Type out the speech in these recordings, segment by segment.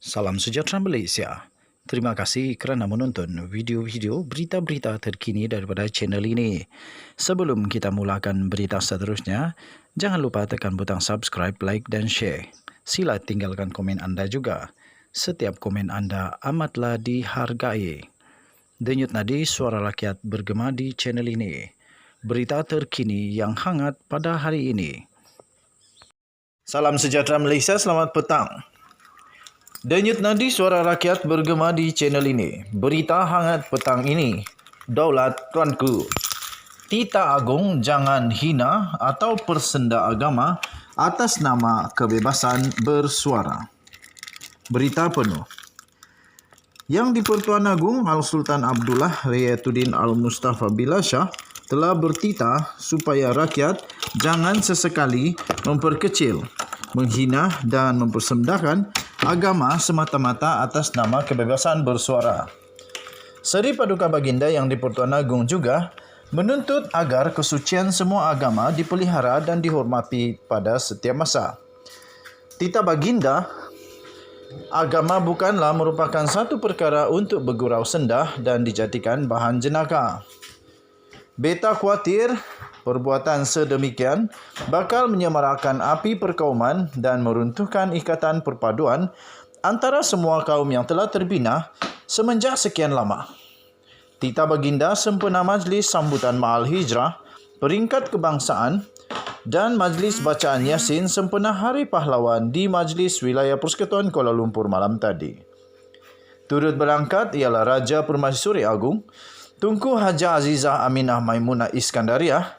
Salam sejahtera Malaysia. Terima kasih kerana menonton video-video berita-berita terkini daripada channel ini. Sebelum kita mulakan berita seterusnya, jangan lupa tekan butang subscribe, like dan share. Sila tinggalkan komen anda juga. Setiap komen anda amatlah dihargai. Denyut nadi suara rakyat bergema di channel ini. Berita terkini yang hangat pada hari ini. Salam sejahtera Malaysia, selamat petang. Denyut nadi suara rakyat bergema di channel ini. Berita hangat petang ini. Daulat Tuanku. Tita Agung jangan hina atau persenda agama atas nama kebebasan bersuara. Berita penuh. Yang di-Pertuan Agong Al-Sultan Abdullah Riyatuddin Al-Mustafa Billah Shah telah bertitah supaya rakyat jangan sesekali memperkecil, menghina dan mempersembahkan agama semata-mata atas nama kebebasan bersuara. Seri Paduka Baginda yang di-Pertuan Agong juga menuntut agar kesucian semua agama dipelihara dan dihormati pada setiap masa. Titah Baginda, agama bukanlah merupakan satu perkara untuk bergurau sendah dan dijadikan bahan jenaka. Beta khawatir perbuatan sedemikian bakal menyemarakkan api perkauman dan meruntuhkan ikatan perpaduan antara semua kaum yang telah terbina semenjak sekian lama. Titah Baginda sempena Majlis Sambutan Ma'al Hijrah, Peringkat Kebangsaan dan Majlis Bacaan Yasin sempena Hari Pahlawan di Majlis Wilayah Persekutuan Kuala Lumpur malam tadi. Turut berangkat ialah Raja Permaisuri Agung, Tunku Haja Azizah Aminah Maimunah Iskandariah.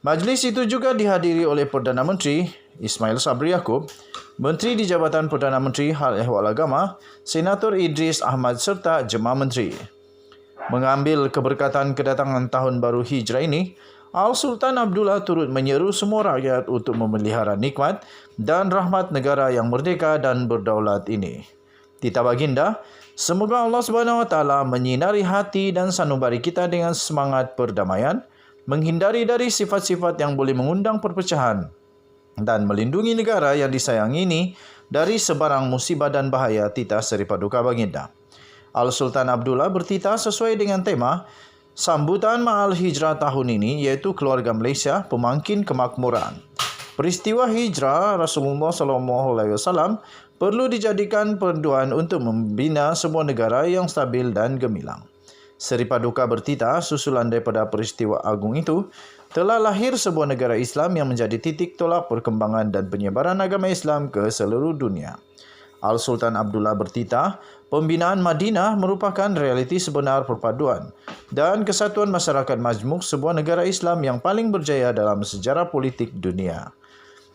Majlis itu juga dihadiri oleh Perdana Menteri Ismail Sabri Yaakob, Menteri di Jabatan Perdana Menteri Hal Ehwal Agama, Senator Idris Ahmad serta Jemaah Menteri. Mengambil keberkatan kedatangan Tahun Baru Hijrah ini, Al-Sultan Abdullah turut menyeru semua rakyat untuk memelihara nikmat dan rahmat negara yang merdeka dan berdaulat ini. Titah Baginda, semoga Allah SWT menyinari hati dan sanubari kita dengan semangat perdamaian, menghindari dari sifat-sifat yang boleh mengundang perpecahan, dan melindungi negara yang disayangi ini dari sebarang musibah dan bahaya. Titah Seri Paduka Baginda. Al-Sultan Abdullah bertitah sesuai dengan tema Sambutan Ma'al Hijrah tahun ini, iaitu Keluarga Malaysia Pemangkin Kemakmuran. Peristiwa hijrah Rasulullah SAW perlu dijadikan panduan untuk membina sebuah negara yang stabil dan gemilang. Seri Paduka bertitah susulan daripada peristiwa agung itu, telah lahir sebuah negara Islam yang menjadi titik tolak perkembangan dan penyebaran agama Islam ke seluruh dunia. Al-Sultan Abdullah bertitah, pembinaan Madinah merupakan realiti sebenar perpaduan dan kesatuan masyarakat majmuk sebuah negara Islam yang paling berjaya dalam sejarah politik dunia.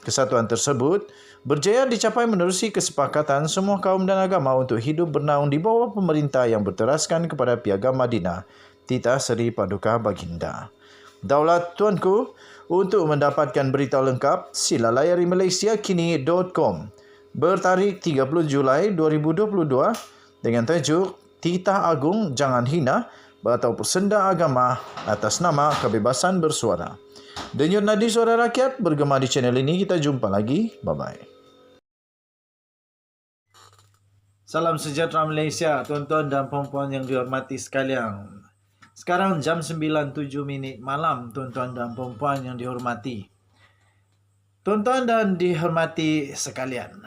Kesatuan tersebut berjaya dicapai menerusi kesepakatan semua kaum dan agama untuk hidup bernaung di bawah pemerintah yang berteraskan kepada Piagam Madinah. Titah Seri Paduka Baginda. Daulat Tuanku, untuk mendapatkan berita lengkap, sila layari malaysiakini.com. Bertarikh 30 Julai 2022 dengan tajuk Titah Agung Jangan Hina atau Persenda Agama atas nama kebebasan bersuara. Denyut nadi suara rakyat bergema di channel ini. Kita jumpa lagi. Bye-bye. Salam sejahtera Malaysia, tuan-tuan dan puan-puan yang dihormati sekalian. Sekarang jam 9.07 malam, tuan-tuan dan puan-puan yang dihormati. Tuan-tuan dan dihormati sekalian.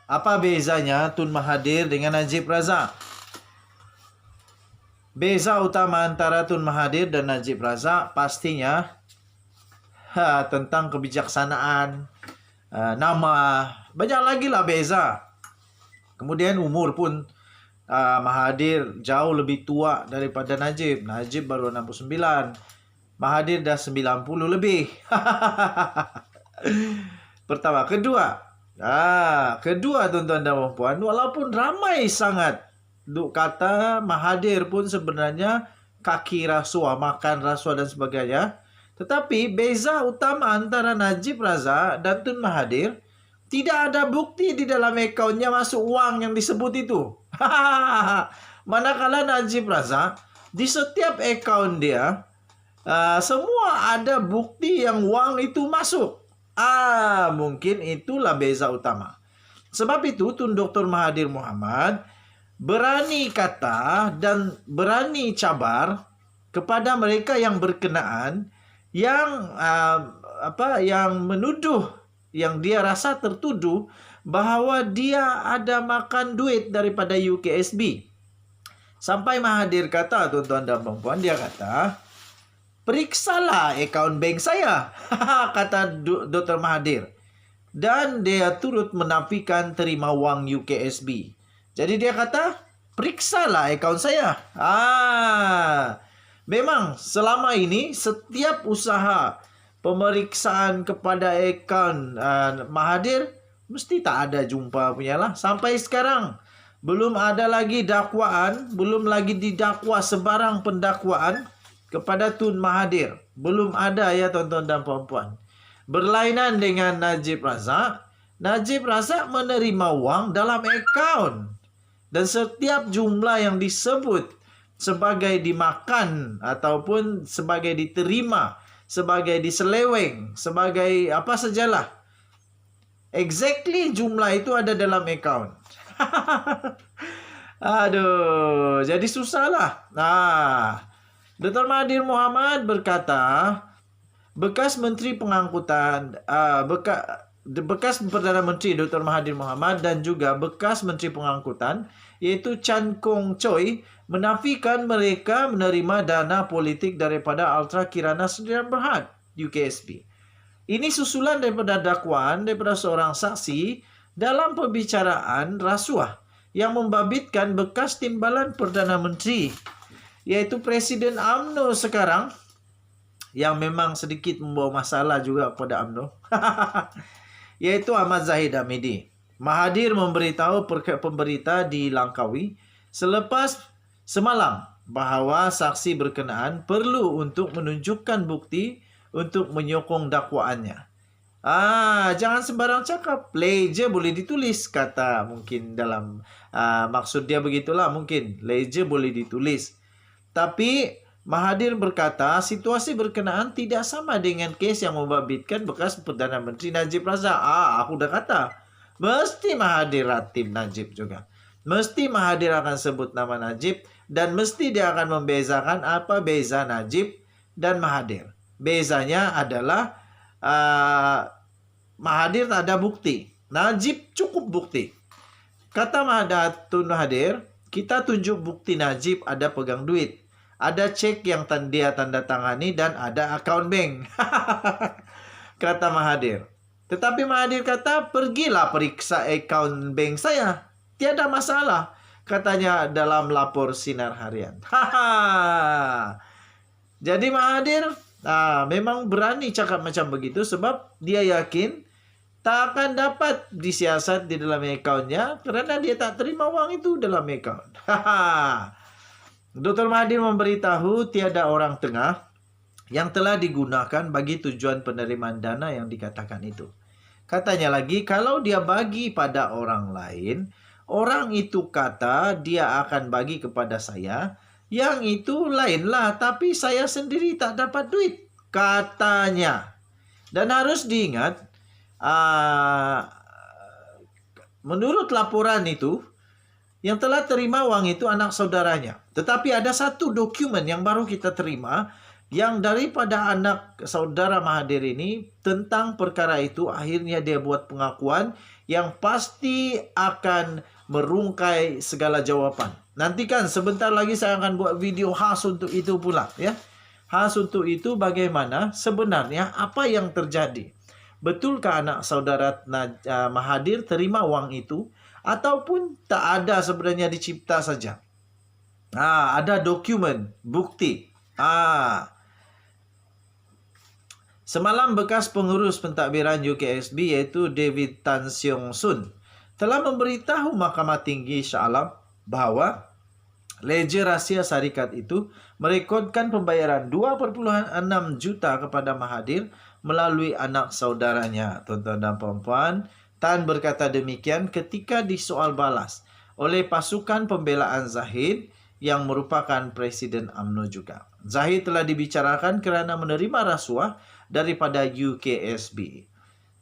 Apa bezanya Tun Mahathir dengan Najib Razak? Beza utama antara Tun Mahathir dan Najib Razak pastinya tentang kebijaksanaan, nama, banyak lagi lah beza. Kemudian umur pun Mahathir jauh lebih tua daripada Najib. Najib baru 69, Mahathir dah 90 lebih. Pertama. Kedua tuan-tuan dan puan-puan, walaupun ramai sangat duk kata Mahathir pun sebenarnya kaki rasuah, makan rasuah dan sebagainya, tetapi beza utama antara Najib Razak dan Tun Mahathir, tidak ada bukti di dalam akaunnya masuk wang yang disebut itu. Manakala Najib Razak, di setiap akaun dia semua ada bukti yang wang itu masuk. Mungkin itulah beza utama. Sebab itu Tun Dr. Mahathir Mohamad berani kata dan berani cabar kepada mereka yang berkenaan yang yang menuduh, yang dia rasa tertuduh bahawa dia ada makan duit daripada UKSB. Sampai Mahathir kata, tuan-tuan dan puan-puan, dia kata, periksalah akaun bank saya, kata Dr. Mahathir. Dan dia turut menafikan terima wang UKSB. Jadi dia kata, periksalah akaun saya. Memang selama ini setiap usaha pemeriksaan kepada akaun Mahathir mesti tak ada jumpa punya lah. Sampai sekarang belum ada lagi dakwaan, belum lagi didakwa sebarang pendakwaan kepada Tun Mahathir. Belum ada ya tuan-tuan dan puan-puan. Berlainan dengan Najib Razak, Najib Razak menerima wang dalam akaun. Dan setiap jumlah yang disebut sebagai dimakan ataupun sebagai diterima, sebagai diseleweng, sebagai apa sajalah, exactly jumlah itu ada dalam akaun. Aduh, jadi susahlah. Dr. Mahathir Mohamad berkata, bekas Menteri Pengangkutan, bekas Perdana Menteri Dr. Mahathir Mohamad dan juga bekas Menteri Pengangkutan iaitu Chan Kong Choi menafikan mereka menerima dana politik daripada Ultra Kirana Sdn Bhd UKSB. Ini susulan daripada dakwaan daripada seorang saksi dalam pembicaraan rasuah yang membabitkan bekas timbalan Perdana Menteri iaitu Presiden UMNO sekarang, yang memang sedikit membawa masalah juga kepada UMNO, yaitu Ahmad Zahid Hamidi. Mahathir memberitahu pemberita di Langkawi semalam bahawa saksi berkenaan perlu untuk menunjukkan bukti untuk menyokong dakwaannya. Jangan sembarang cakap, leje boleh ditulis, kata mungkin dalam maksud dia begitulah, mungkin leje boleh ditulis. Tapi Mahathir berkata situasi berkenaan tidak sama dengan kes yang membabitkan bekas Perdana Menteri Najib Razak. Aku dah kata, mesti Mahathir ratib Najib juga. Mesti Mahathir akan sebut nama Najib dan mesti dia akan membezakan apa beza Najib dan Mahathir. Bezanya adalah Mahathir tak ada bukti. Najib cukup bukti. Kata Tun Mahathir, kita tunjuk bukti Najib ada pegang duit. Ada cek yang dia tanda tangani dan ada akaun bank. Kata Mahathir. Tetapi Mahathir kata, pergilah periksa akaun bank saya. Tiada masalah, katanya dalam lapor Sinar Harian. Jadi Mahathir memang berani cakap macam begitu sebab dia yakin tak akan dapat disiasat di dalam akaunnya kerana dia tak terima wang itu dalam akaun. Dr. Mahathir memberitahu tiada orang tengah yang telah digunakan bagi tujuan penerimaan dana yang dikatakan itu. Katanya lagi, kalau dia bagi pada orang lain, orang itu kata dia akan bagi kepada saya, yang itu lainlah, tapi saya sendiri tak dapat duit, katanya. Dan harus diingat, menurut laporan itu, yang telah terima wang itu anak saudaranya. Tetapi ada satu dokumen yang baru kita terima yang daripada anak saudara Mahathir ini tentang perkara itu. Akhirnya dia buat pengakuan yang pasti akan merungkai segala jawapan. Nantikan sebentar lagi saya akan buat video khas untuk itu pula, ya. Khas untuk itu bagaimana sebenarnya apa yang terjadi. Betulkah anak saudara Mahathir terima wang itu ataupun tak ada, sebenarnya dicipta saja. Ada dokumen, bukti. Semalam bekas pengurus pentadbiran UKSB iaitu David Tan Siong Sun telah memberitahu Mahkamah Tinggi Shah Alam bahawa ledger rahsia syarikat itu merekodkan pembayaran 2.6 juta kepada Mahathir melalui anak saudaranya. Tuan-tuan dan puan-puan, Tan berkata demikian ketika disoal balas oleh pasukan pembelaan Zahid yang merupakan Presiden UMNO juga. Zahid telah dibicarakan kerana menerima rasuah daripada UKSB.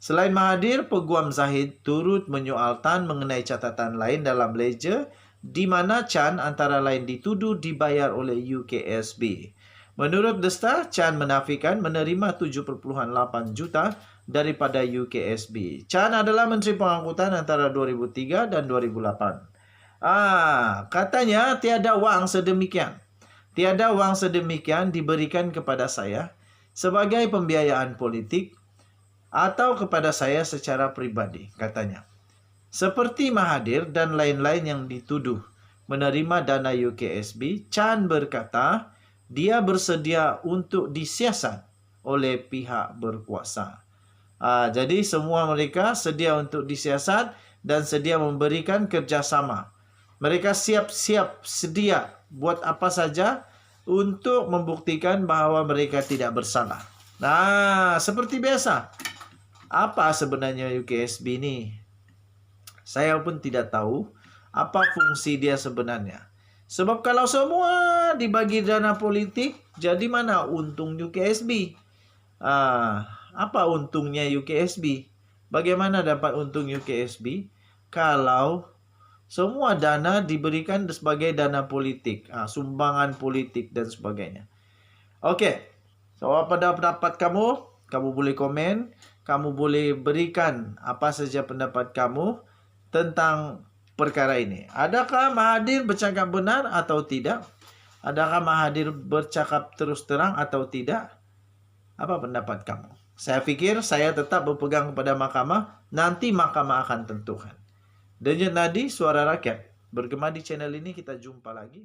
Selain Mahathir, Peguam Zahid turut menyoal Tan mengenai catatan lain dalam ledger di mana Chan antara lain dituduh dibayar oleh UKSB. Menurut The Star, Chan menafikan menerima 7,8 juta daripada UKSB. Chan adalah Menteri Pengangkutan antara 2003 dan 2008. Katanya tiada wang sedemikian. Tiada wang sedemikian diberikan kepada saya sebagai pembiayaan politik atau kepada saya secara pribadi, katanya. Seperti Mahathir dan lain-lain yang dituduh menerima dana UKSB, Chan berkata dia bersedia untuk disiasat oleh pihak berkuasa. Jadi semua mereka sedia untuk disiasat dan sedia memberikan kerjasama. Mereka siap-siap sedia buat apa saja untuk membuktikan bahawa mereka tidak bersalah. Seperti biasa. Apa sebenarnya UKSB ini? Saya pun tidak tahu apa fungsi dia sebenarnya. Sebab kalau semua dibagi dana politik, jadi mana untung UKSB? Apa untungnya UKSB? Bagaimana dapat untung UKSB kalau semua dana diberikan sebagai dana politik, sumbangan politik dan sebagainya. Oke, so apa pendapat kamu? Kamu boleh komen, kamu boleh berikan apa saja pendapat kamu tentang perkara ini. Adakah Mahathir bercakap benar atau tidak? Adakah Mahathir bercakap terus terang atau tidak? Apa pendapat kamu? Saya fikir saya tetap berpegang kepada mahkamah. Nanti mahkamah akan tentukan. Denyut Nadi, Suara Rakyat. Bergema di channel ini, kita jumpa lagi.